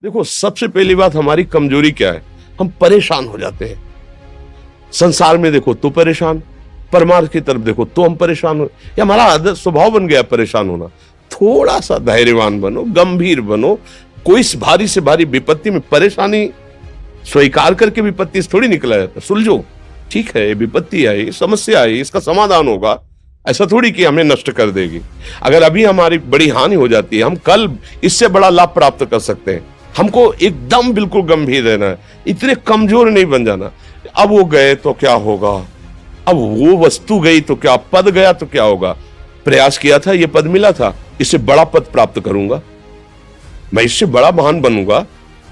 देखो, सबसे पहली बात हमारी कमजोरी क्या है? हम परेशान हो जाते हैं। संसार में देखो तो परेशान, परमार्थ की तरफ देखो तो हम परेशान हो, ये हमारा आदत स्वभाव बन गया परेशान होना। थोड़ा सा धैर्यवान बनो, गंभीर बनो। कोई भारी से भारी विपत्ति में परेशानी स्वीकार करके विपत्ति से थोड़ी निकला जाता। सुलझो, ठीक है, विपत्ति आई, समस्या आई, इसका समाधान होगा। ऐसा थोड़ी कि हमें नष्ट कर देगी। अगर अभी हमारी बड़ी हानि हो जाती है, हम कल इससे बड़ा लाभ प्राप्त कर सकते हैं। हमको एकदम बिल्कुल गंभीर रहना है, इतने कमजोर नहीं बन जाना। अब वो गए तो क्या होगा, अब वो वस्तु गई तो क्या, पद गया तो क्या होगा। प्रयास किया था, ये पद मिला था, इससे बड़ा पद प्राप्त करूंगा, मैं इससे बड़ा महान बनूंगा।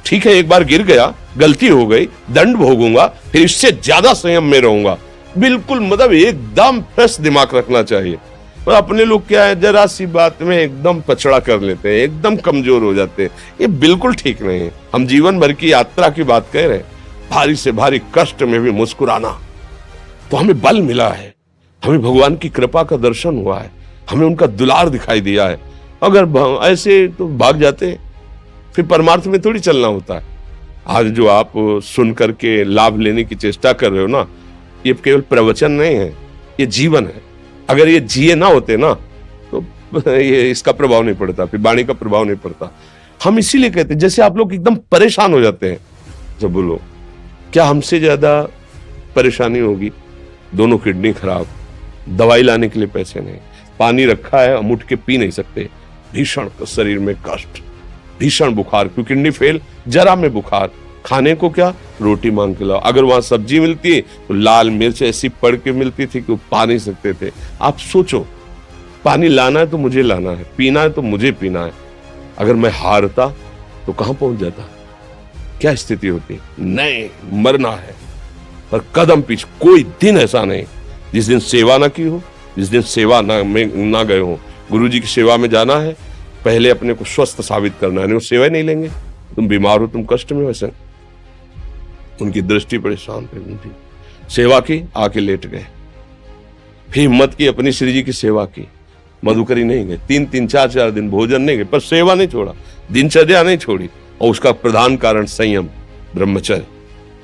ठीक है, एक बार गिर गया, गलती हो गई, दंड भोगूंगा, फिर इससे ज्यादा संयम में रहूंगा। बिल्कुल मतलब एकदम फ्रेश दिमाग रखना चाहिए। और अपने लोग क्या है, जरा सी बात में एकदम पछड़ा कर लेते हैं, एकदम कमजोर हो जाते हैं। ये बिल्कुल ठीक नहीं है। हम जीवन भर की यात्रा की बात कह रहे हैं, भारी से भारी कष्ट में भी मुस्कुराना, तो हमें बल मिला है, हमें भगवान की कृपा का दर्शन हुआ है, हमें उनका दुलार दिखाई दिया है। अगर ऐसे तो भाग जाते, फिर परमार्थ में थोड़ी चलना होता है। आज जो आप सुन करके लाभ लेने की चेष्टा कर रहे हो ना, ये केवल प्रवचन नहीं है, ये जीवन है। अगर ये जिए ना होते ना, तो ये इसका प्रभाव नहीं पड़ता, फिर वाणी का प्रभाव नहीं पड़ता। हम इसीलिए कहते हैं, जैसे आप लोग एकदम परेशान हो जाते हैं जब बोलो, क्या हमसे ज्यादा परेशानी होगी? दोनों किडनी खराब, दवाई लाने के लिए पैसे नहीं, पानी रखा है हम उठ के पी नहीं सकते, भीषण शरीर में कष्ट, भीषण बुखार, क्योंकि किडनी फेल, जरा में बुखार, खाने को क्या, रोटी मांग के लाओ। अगर वहां सब्जी मिलती है तो लाल मिर्च ऐसी पड़ के मिलती थी कि वो पा नहीं सकते थे। आप सोचो, पानी लाना है तो मुझे लाना है, पीना है तो मुझे पीना है। अगर मैं हारता तो कहां पहुंच जाता, क्या स्थिति होती? नहीं, मरना है, पर कदम पीछे। कोई दिन ऐसा नहीं जिस दिन सेवा ना की हो, जिस दिन सेवा ना गए हो। गुरु जी की सेवा में जाना है, पहले अपने को स्वस्थ साबित करना है, नहीं वो सेवा नहीं लेंगे। तुम बीमार हो, तुम कष्ट में, वैसे उनकी दृष्टि बड़ी शांत है। उनकी सेवा की, आके लेट गए, फिर हिम्मत की, अपनी श्री जी की सेवा की, मधुकरी नहीं गए, 3-3 4-4 दिन भोजन नहीं गए, पर सेवा नहीं छोड़ा, दिनचर्या नहीं छोड़ी। और उसका प्रधान कारण संयम, ब्रह्मचर्य,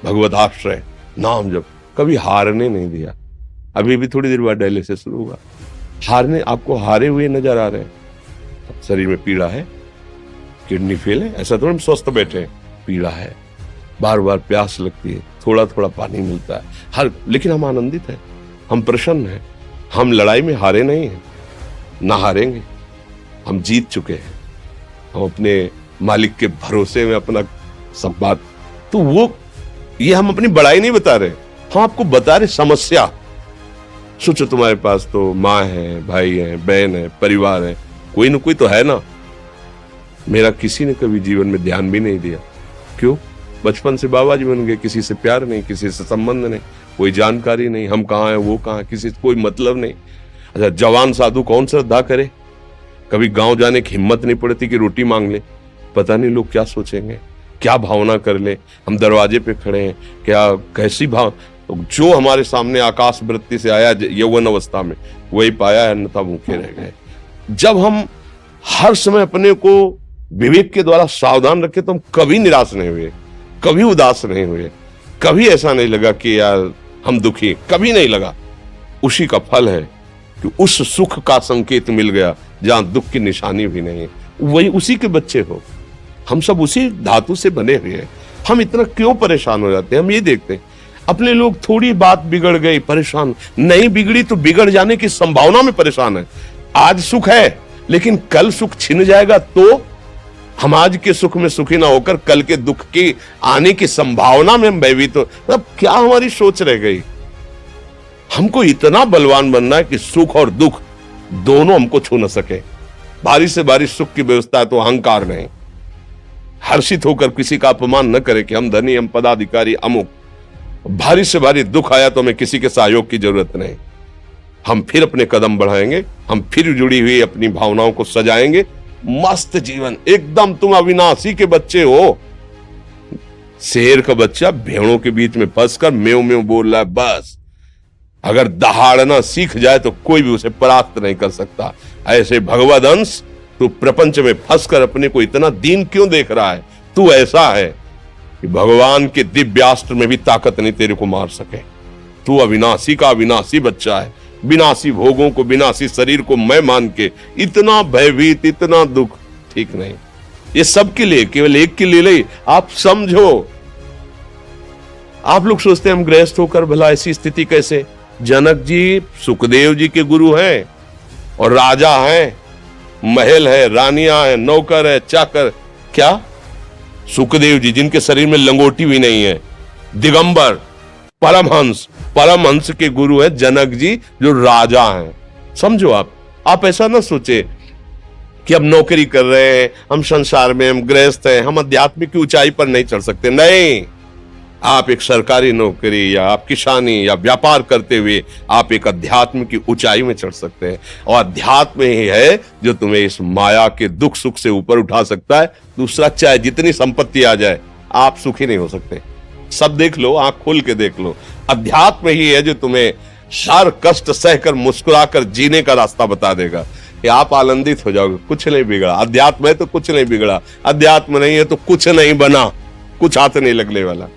भगवदाश्रय, नाम जप, कभी हारने नहीं दिया। अभी भी थोड़ी देर बाद डायलिसिस शुरू होगा, हारने, आपको हारे हुए नजर आ रहे हैं। शरीर में पीड़ा है, किडनी फेल है, ऐसा तो हम स्वस्थ बैठे हैं, पीड़ा है, बार बार प्यास लगती है, थोड़ा थोड़ा पानी मिलता है, लेकिन हम आनंदित हैं, हम प्रसन्न हैं। हम लड़ाई में हारे नहीं हैं, ना हारेंगे, हम जीत चुके हैं। हम अपने मालिक के भरोसे में अपना संवाद, तो वो ये हम अपनी बड़ाई नहीं बता रहे, हम आपको बता रहे समस्या। सोचो, तुम्हारे पास तो माँ है, भाई है, बहन है, परिवार है, कोई ना कोई तो है ना। मेरा किसी ने कभी जीवन में ध्यान भी नहीं दिया। क्यों? बचपन से बाबा जी बन गए, किसी से प्यार नहीं, किसी से संबंध नहीं, कोई जानकारी नहीं, हम कहाँ हैं, वो कहाँ, किसी से कोई मतलब नहीं। अच्छा, जवान साधु कौन श्रद्धा करे? कभी गांव जाने की हिम्मत नहीं पड़ती कि रोटी मांग ले, पता नहीं लोग क्या सोचेंगे, क्या भावना कर ले। हम दरवाजे पे खड़े हैं, क्या कैसी भाव, जो हमारे सामने आकाश वृत्ति से आया यौवन अवस्था में, वही पाया, अन्यथा भूखे रह गए। जब हम हर समय अपने को विवेक के द्वारा सावधान रखे, तो हम कभी निराश नहीं हुए, कभी उदास नहीं हुए, कभी ऐसा नहीं लगा कि यार हम दुखी, कभी नहीं लगा। उसी का फल है कि उस सुख का संकेत मिल गया जहां दुख की निशानी भी नहीं है। वही उसी के बच्चे हो, हम सब उसी धातु से बने हुए हैं। हम इतना क्यों परेशान हो जाते हैं? हम ये देखते हैं, अपने लोग थोड़ी बात बिगड़ गई परेशान, नहीं बिगड़ी तो बिगड़ जाने की संभावना में परेशान है। आज सुख है, लेकिन कल सुख छिन जाएगा, तो हम आज के सुख में सुखी ना होकर कल के दुख की आने की संभावना में हम भयभीत हो। मतलब क्या हमारी सोच रह गई? हमको इतना बलवान बनना है कि सुख और दुख दोनों हमको छू न सके। भारी से भारी सुख की व्यवस्था है तो अहंकार नहीं, हर्षित होकर किसी का अपमान न करे कि हम धनी, हम पदाधिकारी, अमुक। भारी से भारी दुख आया तो हमें किसी के सहयोग की जरूरत नहीं, हम फिर अपने कदम बढ़ाएंगे, हम फिर जुड़ी हुई अपनी भावनाओं को सजाएंगे। मस्त जीवन, एकदम तुम अविनाशी के बच्चे हो। शेर का बच्चा भेड़ों के बीच में फंसकर म्यों म्यों बोल रहा है, बस अगर दहाड़ना सीख जाए तो कोई भी उसे परास्त नहीं कर सकता। ऐसे भगवद अंश, तू प्रपंच में फंसकर अपने को इतना दीन क्यों देख रहा है? तू ऐसा है कि भगवान के दिव्यास्त्र में भी ताकत नहीं तेरे को मार सके। तू अविनाशी का अविनाशी बच्चा है। विनाशी भोगों को, विनाशी शरीर को मैं मान के इतना भयभीत, इतना दुख ठीक नहीं। ये सबके लिए, केवल एक के लिए नहीं। आप समझो, आप लोग सोचते हैं हम गृहस्थ होकर भला ऐसी स्थिति कैसे। जनक जी सुखदेव जी के गुरु हैं और राजा हैं, महल है, रानियां हैं, नौकर है, चाकर। क्या सुखदेव जी जिनके शरीर में लंगोटी भी नहीं है, दिगंबर, परमहंस, परमहंस के गुरु है जनक जी जो राजा हैं। समझो आप ऐसा ना सोचे कि हम नौकरी कर रहे हैं, हम संसार में, हम गृहस्थ हैं, हम आध्यात्मिक की ऊंचाई पर नहीं चढ़ सकते। नहीं, आप एक सरकारी नौकरी या आप किसानी या व्यापार करते हुए आप एक अध्यात्म की ऊंचाई में चढ़ सकते हैं। और अध्यात्म ही है जो तुम्हें इस माया के दुख सुख से ऊपर उठा सकता है। दूसरा, चाहे जितनी संपत्ति आ जाए, आप सुखी नहीं हो सकते। सब देख लो, आंख खोल के देख लो। अध्यात्म ही है जो तुम्हें हर कष्ट सहकर मुस्कुराकर जीने का रास्ता बता देगा कि आप आनंदित हो जाओगे। कुछ नहीं बिगड़ा। अध्यात्म है तो कुछ नहीं बिगड़ा, अध्यात्म नहीं है तो कुछ नहीं बना, कुछ हाथ नहीं लगने वाला।